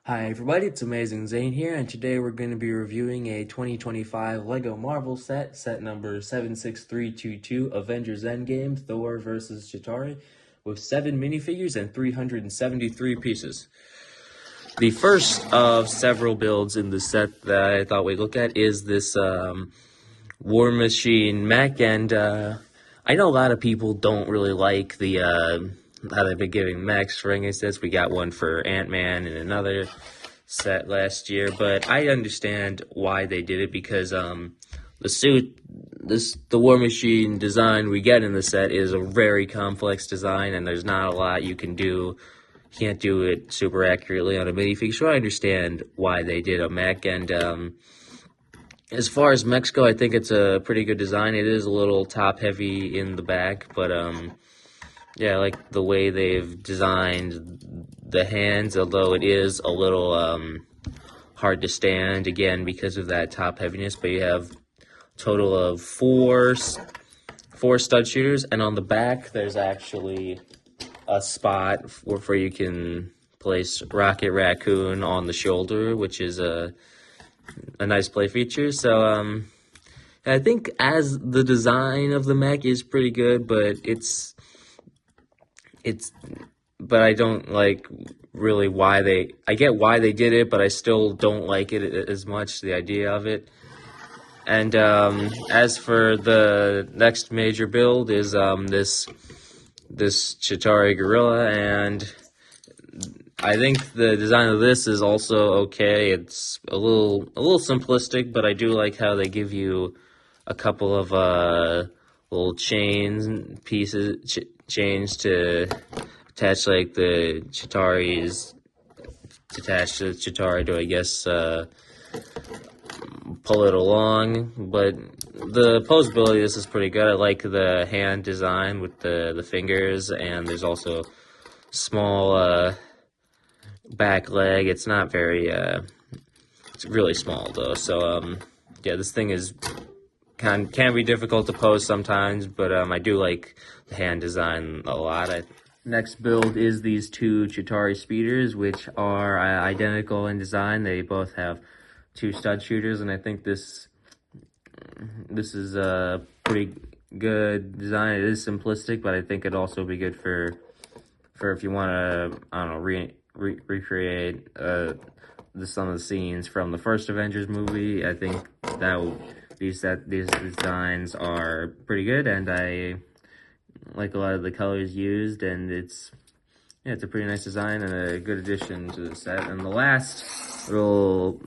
Hi everybody, it's Amazing Zane here, and today we're going to be reviewing a 2025 LEGO Marvel set number 76322, Avengers Endgame, Thor vs. Chitauri, with 7 minifigures and 373 pieces. The first of several builds in the set that I thought we'd look at is this War Machine Mech, and I know a lot of people don't really like the how they've been giving mechs for Endgame sets. We got one for Ant-Man and another set last year, but I understand why they did it because the suit, the War Machine design we get in the set is a very complex design, and there's not a lot you can do. You can't do it super accurately on a minifigure, so I understand why they did a mech. And as far as mechs go, I think it's a pretty good design. It is a little top heavy in the back, but yeah, I like the way they've designed the hands, although it is a little hard to stand, again, because of that top heaviness. But you have a total of four stud shooters, and on the back, there's actually a spot where you can place Rocket Raccoon on the shoulder, which is a nice play feature. So, I think as the design of the mech is pretty good, but but I don't like really I get why they did it, but I still don't like it as much, the idea of it. And as for the next major build is this Chitauri gorilla, and I think the design of this is also okay. It's a little simplistic, but I do like how they give you a couple of little chains to attach, like the Chitauri's attached to the Chitauri to, I guess, pull it along. But the posability of this is pretty good. I like the hand design with the fingers, and there's also small back leg. It's not very it's really small though. So yeah, this thing is can be difficult to pose sometimes, but I do like the hand design a lot. Next build is these two Chitauri speeders, which are identical in design. They both have 2 stud shooters, and I think this is a pretty good design. It is simplistic, but I think it'd also be good for if you want to, I don't know, recreate some of the scenes from the first Avengers movie. I think these designs are pretty good, and I like a lot of the colors used, and it's a pretty nice design and a good addition to the set. And the last little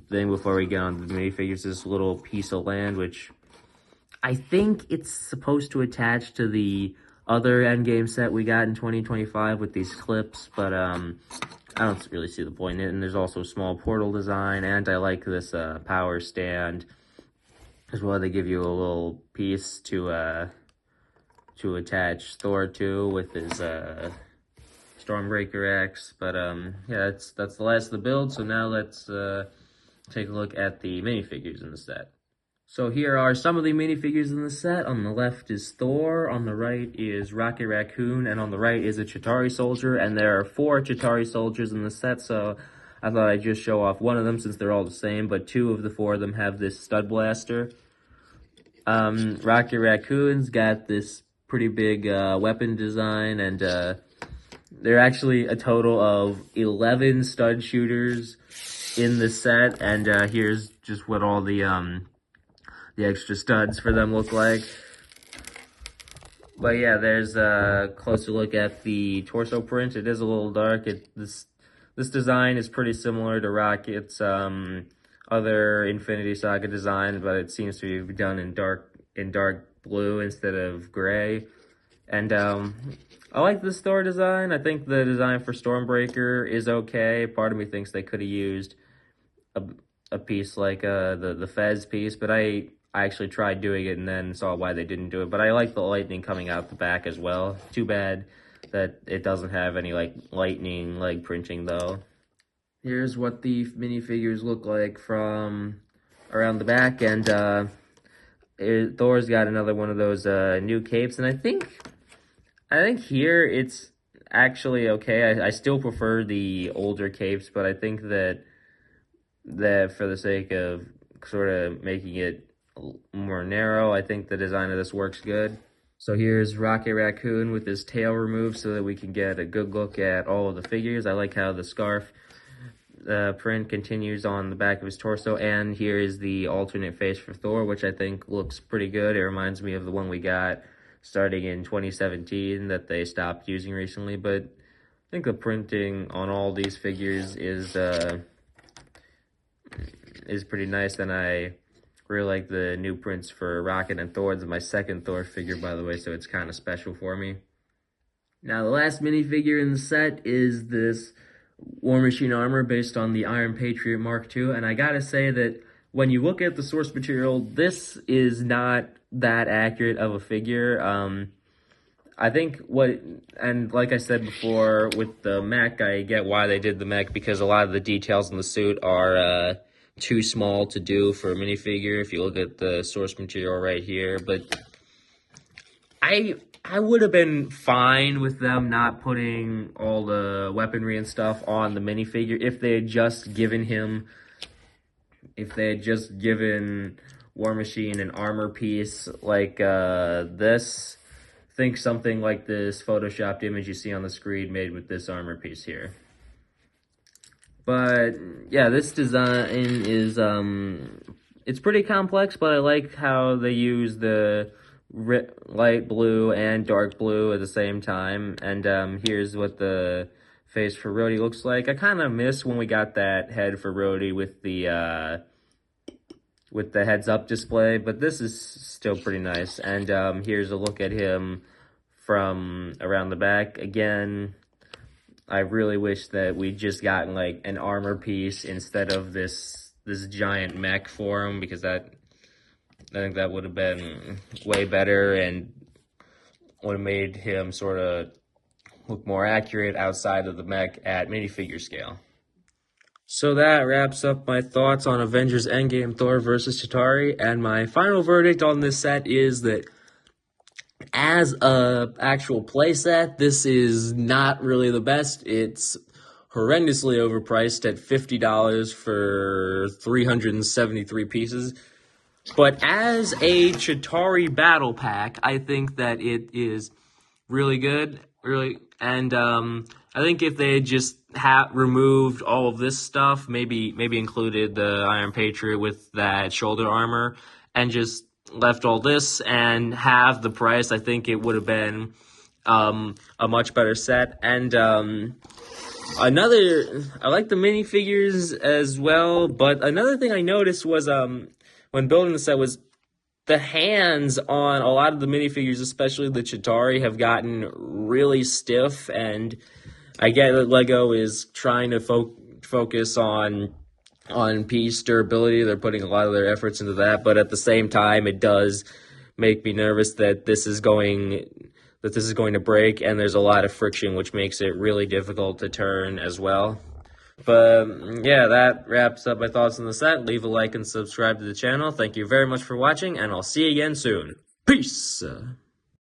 thing before we get on to the minifigures is this little piece of land, which I think it's supposed to attach to the other Endgame set we got in 2025 with these clips, but I don't really see the point in it. And there's also a small portal design, and I like this power stand as well. They give you a little piece to attach Thor to with his Stormbreaker X. But yeah, that's the last of the build. So now let's take a look at the minifigures in the set. So here are some of the minifigures in the set. On the left is Thor, on the right is Rocket Raccoon, and on the right is a Chitauri soldier. And there are 4 Chitauri soldiers in the set, so I thought I'd just show off one of them since they're all the same, but 2 of the 4 of them have this stud blaster. Rocket Raccoon's got this pretty big weapon design, and there are actually a total of 11 stud shooters in the set, and here's just what all the extra studs for them look like. But yeah, there's a closer look at the torso print. It is a little dark. This design is pretty similar to Rocket's other Infinity Saga design, but it seems to be done in dark blue instead of gray. And I like this Thor design. I think the design for Stormbreaker is okay. Part of me thinks they could have used a piece like the Fez piece, but I actually tried doing it and then saw why they didn't do it. But I like the lightning coming out the back as well. Too bad that it doesn't have any like lightning leg printing though. Here's what the minifigures look like from around the back, and Thor's got another one of those new capes, and I think here it's actually okay. I still prefer the older capes, but I think that for the sake of sort of making it more narrow, I think the design of this works good. So here's Rocket Raccoon with his tail removed so that we can get a good look at all of the figures. I like how the scarf print continues on the back of his torso, and here is the alternate face for Thor, which I think looks pretty good. It reminds me of the one we got starting in 2017 that they stopped using recently, but I think the printing on all these figures is pretty nice, and I really like the new prints for Rocket and Thor. It's my second Thor figure, by the way, so it's kind of special for me. Now, the last minifigure in the set is this War Machine armor based on the Iron Patriot Mark II, and I gotta say that when you look at the source material, this is not that accurate of a figure. I think and like I said before, with the mech, I get why they did the mech, because a lot of the details in the suit are too small to do for a minifigure, if you look at the source material right here, but I would have been fine with them not putting all the weaponry and stuff on the minifigure if they had just given War Machine an armor piece like this. Think something like this photoshopped image you see on the screen made with this armor piece here. But yeah, this design is it's pretty complex, but I like how they use the light blue and dark blue at the same time. And here's what the face for Rhodey looks like. I kind of miss when we got that head for Rhodey with the heads up display, but this is still pretty nice. And here's a look at him from around the back. Again, I really wish that we'd just gotten like an armor piece instead of this giant mech for him, because I think that would have been way better and would have made him sort of look more accurate outside of the mech at minifigure scale. So that wraps up my thoughts on Avengers Endgame Thor versus Chitauri, and my final verdict on this set is that as a actual playset, this is not really the best. It's horrendously overpriced at $50 for 373 pieces. But as a Chitauri battle pack, I think that it is really good, and I think if they had just removed all of this stuff, maybe included the Iron Patriot with that shoulder armor, and just left all this and half the price, I think it would have been a much better set. And I like the minifigures as well, but another thing I noticed was when building the set was the hands on a lot of the minifigures, especially the Chitauri, have gotten really stiff, and I get that LEGO is trying to focus on piece durability. They're putting a lot of their efforts into that, but at the same time, it does make me nervous that this is going to break, and there's a lot of friction, which makes it really difficult to turn as well. But yeah, that wraps up my thoughts on the set. Leave a like and subscribe to the channel. Thank you very much for watching, and I'll see you again soon. Peace!